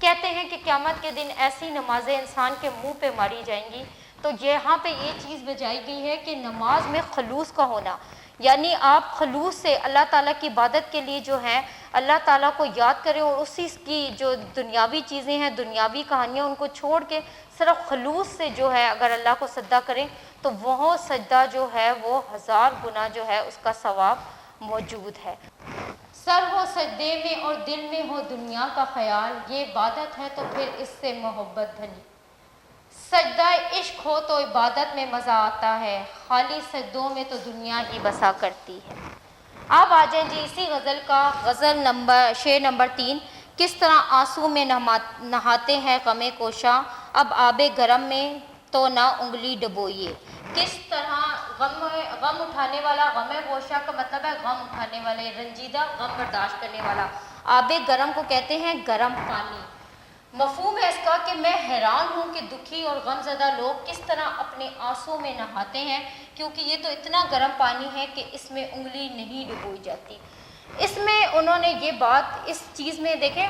کہتے ہیں کہ قیامت کے دن ایسی نمازیں انسان کے منہ پہ ماری جائیں گی. تو یہاں پہ یہ چیز بجائی گئی ہے کہ نماز میں خلوص کا ہونا، یعنی آپ خلوص سے اللہ تعالیٰ کی عبادت کے لیے جو ہے اللہ تعالیٰ کو یاد کریں، اور اسی کی جو دنیاوی چیزیں ہیں، دنیاوی کہانیاں، ان کو چھوڑ کے صرف خلوص سے جو ہے اگر اللہ کو سجدہ کریں تو وہ سجدہ جو ہے وہ 1000 گنا جو ہے اس کا ثواب موجود ہے. سر ہو سجدے میں اور دل میں ہو دنیا کا خیال، یہ عبادت ہے تو پھر اس سے محبت بھلی. سجدہ عشق ہو تو عبادت میں مزہ آتا ہے، خالی سجدوں میں تو دنیا ہی بسا کرتی ہے. اب آ جائیں جی اسی غزل کا شعر نمبر 3. کس طرح آنسو میں نہاتے ہیں غم کوشاں، اب آب گرم میں تو نہ انگلی ڈبوئیے. کس طرح غم اٹھانے والا، غم گوشہ کا مطلب ہے غم اٹھانے والے، رنجیدہ، غم برداشت کرنے والا. آب گرم کو کہتے ہیں گرم پانی. مفہوم ہے اس کا کہ میں حیران ہوں کہ دکھی اور غم زدہ لوگ کس طرح اپنے آنسو میں نہاتے ہیں، کیونکہ یہ تو اتنا گرم پانی ہے کہ اس میں انگلی نہیں ڈبوئی جاتی. اس میں انہوں نے یہ بات اس چیز میں دیکھیں،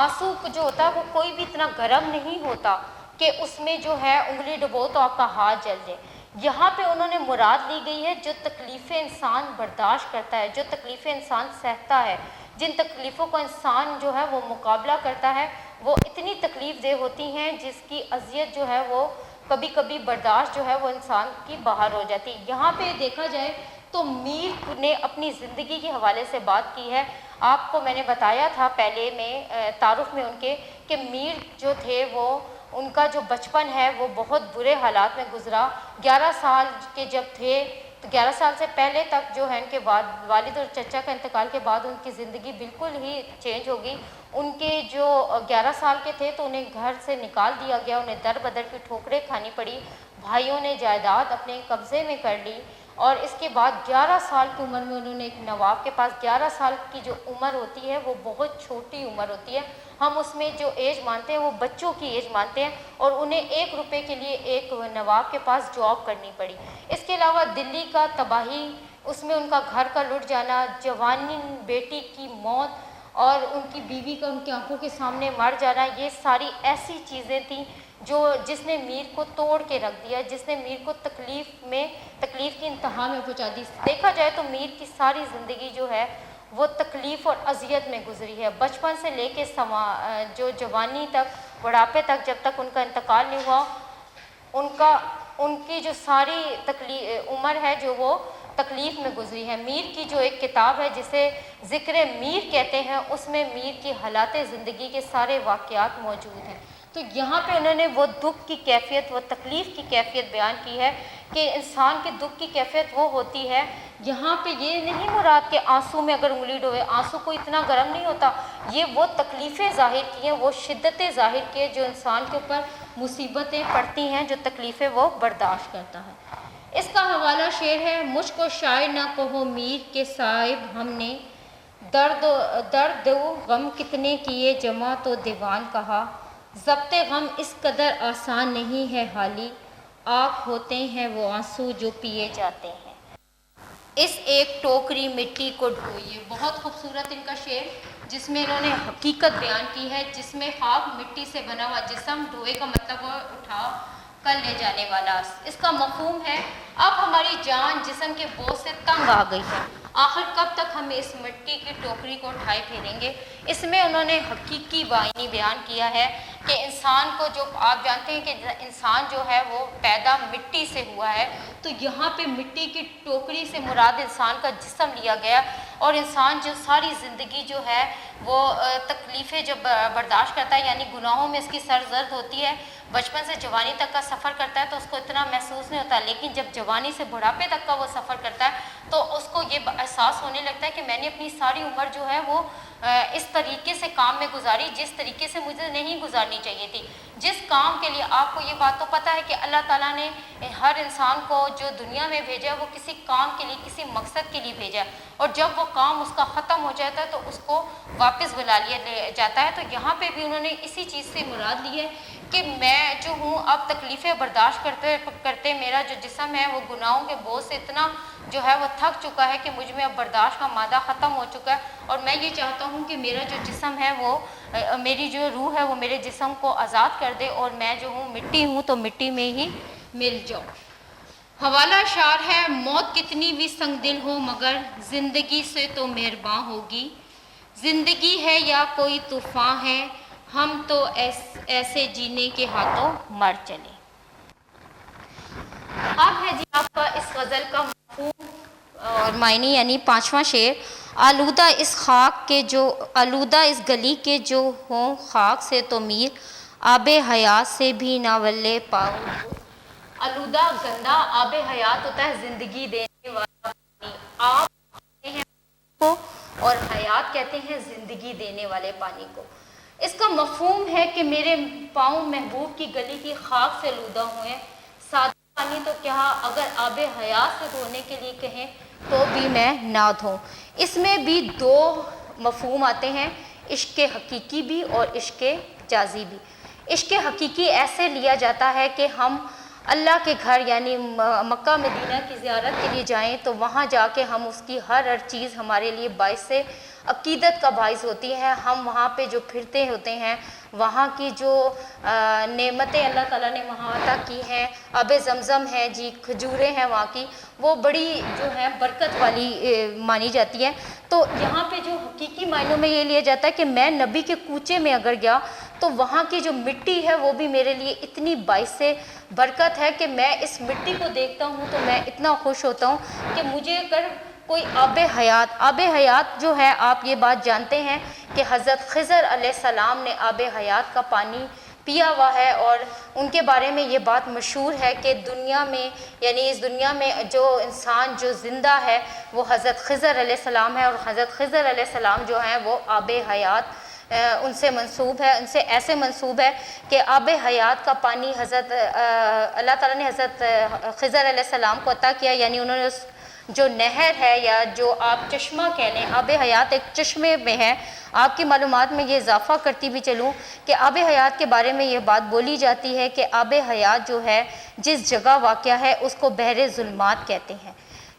آنسو جو ہوتا ہے وہ کوئی بھی اتنا گرم نہیں ہوتا کہ اس میں جو ہے انگلی ڈبو تو آپ کا ہاتھ جل جائے. یہاں پہ انہوں نے مراد لی گئی ہے جو تکلیفیں انسان برداشت کرتا ہے، جو تکلیفیں انسان سہتا ہے، جن تکلیفوں کا انسان جو ہے وہ مقابلہ کرتا ہے، وہ اتنی تکلیف دہ ہوتی ہیں جس کی اذیت جو ہے وہ کبھی کبھی برداشت جو ہے وہ انسان کی باہر ہو جاتی. یہاں پہ دیکھا جائے تو میر نے اپنی زندگی کے حوالے سے بات کی ہے. آپ کو میں نے بتایا تھا پہلے میں تعارف میں ان کے کہ میر جو تھے وہ ان کا جو بچپن ہے وہ بہت برے حالات میں گزرا. 11 سال کے جب تھے تو 11 سال سے پہلے تک جو ہے ان کے والد اور چچا کا انتقال کے بعد ان کی زندگی بالکل ہی چینج ہو گئی. ان کے جو 11 سال کے تھے تو انہیں گھر سے نکال دیا گیا، انہیں در بدر کی ٹھوکریں کھانی پڑی. بھائیوں نے جائیداد اپنے قبضے میں کر لی، اور اس کے بعد 11 سال کی عمر میں انہوں نے ایک نواب کے پاس، 11 سال کی جو عمر ہوتی ہے وہ بہت چھوٹی عمر ہوتی ہے. ہم اس میں جو ایج مانتے ہیں وہ بچوں کی ایج مانتے ہیں، اور انہیں 1 روپے کے لیے ایک نواب کے پاس جاب کرنی پڑی. اس کے علاوہ دلی کا تباہی، اس میں ان کا گھر کا لٹ جانا، جوانی بیٹی کی موت اور ان کی بیوی کا ان کی آنکھوں کے سامنے مر جانا، یہ ساری ایسی چیزیں تھیں جس نے میر کو توڑ کے رکھ دیا، جس نے میر کو تکلیف کی انتہا میں پہنچا دی. دیکھا جائے تو میر کی ساری زندگی جو ہے وہ تکلیف اور اذیت میں گزری ہے، بچپن سے لے کے جو جوانی تک، بڑھاپے تک، جب تک ان کا انتقال نہیں ہوا ان کی جو ساری عمر ہے جو وہ تکلیف میں گزری ہے. میر کی جو ایک کتاب ہے جسے ذکر میر کہتے ہیں، اس میں میر کی حالات زندگی کے سارے واقعات موجود ہیں. تو یہاں پہ انہوں نے وہ دکھ کی کیفیت، وہ تکلیف کی کیفیت بیان کی ہے کہ انسان کے دکھ کی کیفیت وہ ہوتی ہے. یہاں پہ یہ نہیں مراد کہ آنسو میں اگر انگلی ڈوئے، آنسو کوئی اتنا گرم نہیں ہوتا، یہ وہ تکلیفیں ظاہر کی ہیں، وہ شدتیں ظاہر کی ہیں جو انسان کے اوپر مصیبتیں پڑتی ہیں، جو تکلیفیں وہ برداشت کرتا ہے. اس کا حوالہ شعر ہے: مجھ کو شاعر نہ کہو میر کے صاحب، ہم نے درد و غم کتنے کیے جمع تو دیوان کہا. ضبط غم اس قدر آسان نہیں ہے حالی، آنکھ ہوتے ہیں وہ آنسو جو پیے جاتے ہیں. اس ایک ٹوکری مٹی کو ڈھوئیے. بہت خوبصورت ان کا شعر، جس میں انہوں نے حقیقت بیان کی ہے، جس میں خاک مٹی سے بنا ہوا جسم، ڈھوئے کا مطلب وہ اٹھا کر لے جانے والا. اس کا مفہوم ہے اب ہماری جان جسم کے بوجھ سے تنگ آ گئی ہے، آخر کب تک ہم اس مٹی کی ٹوکری کو اٹھائے پھریں گے. اس میں انہوں نے حقیقی معنی بیان کیا ہے کہ انسان کو، جو آپ جانتے ہیں کہ انسان جو ہے وہ پیدا مٹی سے ہوا ہے، تو یہاں پہ مٹی کی ٹوکری سے مراد انسان کا جسم لیا گیا، اور انسان جو ساری زندگی جو ہے وہ تکلیفیں جب برداشت کرتا ہے، یعنی گناہوں میں اس کی سرزد ہوتی ہے، بچپن سے جوانی تک کا سفر کرتا ہے تو اس کو اتنا محسوس نہیں ہوتا، لیکن جب جوانی سے بڑھاپے تک کا وہ سفر کرتا ہے تو اس کو یہ احساس ہونے لگتا ہے کہ میں نے اپنی ساری عمر جو ہے وہ اس طریقے سے کام میں گزاری جس طریقے سے مجھے نہیں گزارنی چاہیے تھی. جس کام کے لیے، آپ کو یہ بات تو پتہ ہے کہ اللہ تعالیٰ نے ہر انسان کو جو دنیا میں بھیجا ہے وہ کسی کام کے لیے، کسی مقصد کے لیے بھیجا ہے، اور جب وہ کام اس کا ختم ہو جاتا ہے تو اس کو واپس بلا لیا جاتا ہے. تو یہاں پہ بھی انہوں نے اسی چیز سے مراد لی ہے کہ میں جو ہوں اب تکلیفیں برداشت کرتے میرا جو جسم ہے وہ گناہوں کے بوجھ سے اتنا جو ہے وہ تھک چکا ہے کہ مجھ میں اب برداشت کا مادہ ختم ہو چکا ہے، اور میں یہ چاہتا ہوں کہ میرا جو جسم ہے وہ میری جو روح ہے وہ میرے جسم کو آزاد کر دے، اور میں جو ہوں مٹی ہوں تو مٹی میں ہی مل جاؤں۔ حوالہ اشعار ہے: موت کتنی بھی سنگ دل ہو مگر زندگی سے تو مہرباں ہوگی، زندگی ہے یا کوئی طوفان ہے، ہم تو ایسے جینے کے ہاتھوں مر چلے۔ اب ہے جی آپ کا اس غزل کا مفہوم اور معنی، یعنی پانچواں شعر: آلودہ اس خاک کے جو آلودہ اس گلی کے جو ہوں خاک سے تو میر، آب حیات سے بھی نہ ولے پاؤں۔ آلودہ گندا آب حیات ہوتا ہے زندگی دینے والا پانی، آپ کہتے ہیں کو اور حیات کہتے ہیں زندگی دینے والے پانی کو۔ اس کا مفہوم ہے کہ میرے پاؤں محبوب کی گلی کی خاک سے آلودہ ہوئے، سادہ پانی تو کیا اگر آب حیات سے دھونے کے لیے کہیں تو بھی میں نہ دھوں۔ اس میں بھی دو مفہوم آتے ہیں، عشق حقیقی بھی اور عشق جازی بھی۔ عشق حقیقی ایسے لیا جاتا ہے کہ ہم اللہ کے گھر یعنی مکہ مدینہ کی زیارت کے لیے جائیں تو وہاں جا کے ہم اس کی ہر چیز ہمارے لیے باعث عقیدت کا باعث ہوتی ہے، ہم وہاں پہ جو پھرتے ہوتے ہیں وہاں کی جو نعمتیں اللہ تعالیٰ نے وہاں عطا کی ہیں، آب زمزم ہے جی، کھجوریں ہیں وہاں کی، وہ بڑی جو ہے برکت والی مانی جاتی ہے۔ تو یہاں پہ جو حقیقی معنوں میں یہ لیا جاتا ہے کہ میں نبی کے کوچے میں اگر گیا تو وہاں کی جو مٹی ہے وہ بھی میرے لیے اتنی باعث برکت ہے کہ میں اس مٹی کو دیکھتا ہوں تو میں اتنا خوش ہوتا ہوں کہ مجھے اگر کوئی آب حیات جو ہے، آپ یہ بات جانتے ہیں کہ حضرت خضر علیہ السلام نے آب حیات کا پانی پیا ہوا ہے، اور ان کے بارے میں یہ بات مشہور ہے کہ دنیا میں یعنی اس دنیا میں جو انسان جو زندہ ہے وہ حضرت خضر علیہ السلام ہے، اور حضرت خضر علیہ السلام جو ہیں وہ آب حیات ان سے منسوب ہے، ان سے ایسے منسوب ہے کہ آب حیات کا پانی حضرت اللہ تعالیٰ نے حضرت خضر علیہ السلام کو عطا کیا، یعنی انہوں نے اس جو نہر ہے یا جو آپ چشمہ کہہ لیں، آب حیات ایک چشمے میں ہے۔ آپ کی معلومات میں یہ اضافہ کرتی بھی چلوں کہ آب حیات کے بارے میں یہ بات بولی جاتی ہے کہ آب حیات جو ہے جس جگہ واقع ہے اس کو بحر ظلمات کہتے ہیں،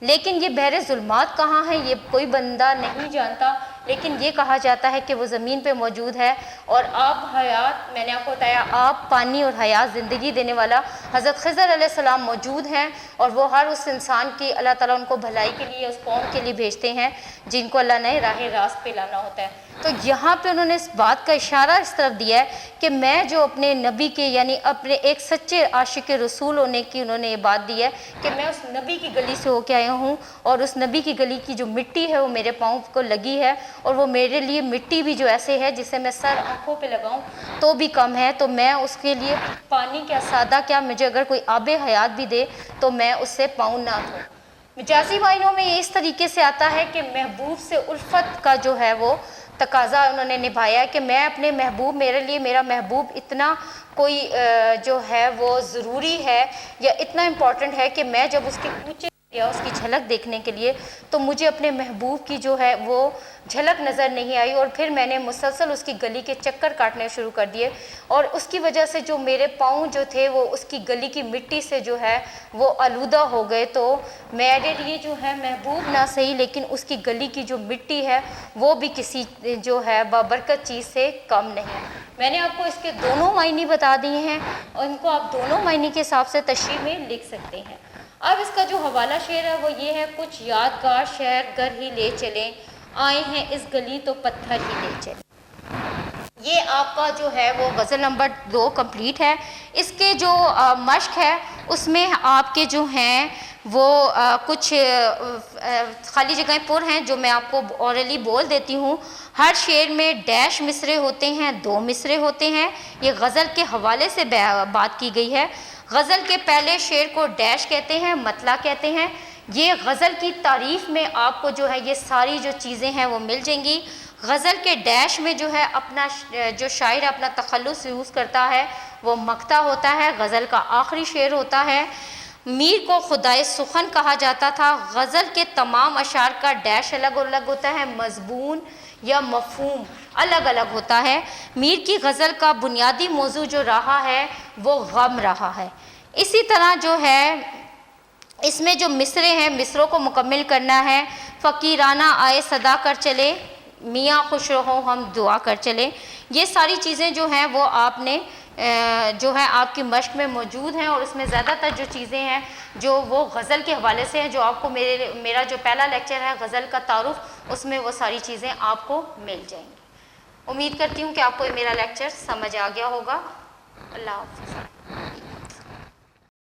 لیکن یہ بحر ظلمات کہاں ہے یہ کوئی بندہ نہیں جانتا، لیکن یہ کہا جاتا ہے کہ وہ زمین پہ موجود ہے۔ اور آب حیات میں نے آپ کو بتایا، آب پانی اور حیات زندگی دینے والا حضرت خضر علیہ السلام موجود ہیں، اور وہ ہر اس انسان کی اللہ تعالیٰ ان کو بھلائی کے لیے اس قوم کے لیے بھیجتے ہیں جن کو اللہ نے راہ راست پہ لانا ہوتا ہے۔ تو یہاں پہ انہوں نے اس بات کا اشارہ اس طرف دیا ہے کہ میں جو اپنے نبی کے یعنی اپنے ایک سچے عاشق رسول ہونے کی انہوں نے یہ بات دی ہے کہ میں اس نبی کی گلی سے ہو کے آیا ہوں، اور اس نبی کی گلی کی جو مٹی ہے وہ میرے پاؤں کو لگی ہے، اور وہ میرے لیے مٹی بھی جو ایسے ہے جسے میں سر آنکھوں پہ لگاؤں تو بھی کم ہے، تو میں اس کے لیے پانی کیا سادہ کیا مجھے اگر کوئی آب حیات بھی دے تو میں اس سے پاؤں نہ دھوں۔ مجازی معنوں میں یہ اس طریقے سے آتا ہے کہ محبوب سے الفت کا جو ہے وہ تقاضا انہوں نے نبھایا ہے کہ میں اپنے محبوب، میرے لیے میرا محبوب اتنا کوئی جو ہے وہ ضروری ہے یا اتنا امپورٹنٹ ہے کہ میں جب اس کے کوچے یا اس کی جھلک دیکھنے کے لیے تو مجھے اپنے محبوب کی جو ہے وہ جھلک نظر نہیں آئی، اور پھر میں نے مسلسل اس کی گلی کے چکر کاٹنے شروع کر دیے، اور اس کی وجہ سے جو میرے پاؤں جو تھے وہ اس کی گلی کی مٹی سے جو ہے وہ آلودہ ہو گئے۔ تو میرے لیے جو ہے محبوب نہ صحیح لیکن اس کی گلی کی جو مٹی ہے وہ بھی کسی جو ہے بابرکت چیز سے کم نہیں۔ میں نے آپ کو اس کے دونوں معنی بتا دیے ہیں، اور ان کو آپ دونوں معنی کے حساب سے تشریح میں لکھ سکتے ہیں۔ اب اس کا جو حوالہ شعر ہے وہ یہ ہے: کچھ یادگار شہر گر ہی لے چلیں، آئے ہیں اس گلی تو پتھر ہی لے چلیں۔ یہ آپ کا جو ہے وہ غزل نمبر 2 کمپلیٹ ہے۔ اس کے جو مشق ہے اس میں آپ کے جو ہیں وہ کچھ خالی جگہیں پر ہیں جو میں آپ کو اورلی بول دیتی ہوں۔ ہر شعر میں ڈیش مصرے ہوتے ہیں، 2 مصرے ہوتے ہیں، یہ غزل کے حوالے سے بات کی گئی ہے۔ غزل کے پہلے شعر کو ڈیش کہتے ہیں، مطلع کہتے ہیں۔ یہ غزل کی تعریف میں آپ کو جو ہے یہ ساری جو چیزیں ہیں وہ مل جائیں گی۔ غزل کے ڈیش میں جو ہے اپنا جو شاعر اپنا تخلص یوز کرتا ہے وہ مقطع ہوتا ہے، غزل کا آخری شعر ہوتا ہے۔ میر کو خدائے سخن کہا جاتا تھا۔ غزل کے تمام اشعار کا ڈیش الگ الگ ہوتا ہے، مضمون یا مفہوم الگ الگ ہوتا ہے۔ میر کی غزل کا بنیادی موضوع جو رہا ہے وہ غم رہا ہے۔ اسی طرح جو ہے اس میں جو مصرے ہیں مصروں کو مکمل کرنا ہے. فقیرانہ آئے صدا کر چلے میاں خوش رہو ہم دعا کر چلے. یہ ساری چیزیں جو ہیں وہ آپ نے جو ہے آپ کی مشق میں موجود ہیں, اور اس میں زیادہ تر جو چیزیں ہیں جو وہ غزل کے حوالے سے ہیں, جو آپ کو میرا جو پہلا لیکچر ہے غزل کا تعارف, اس میں وہ ساری چیزیں آپ کو مل جائیں گی. امید کرتی ہوں کہ آپ کو میرا لیکچر سمجھ آ گیا ہوگا. اللہ حافظ.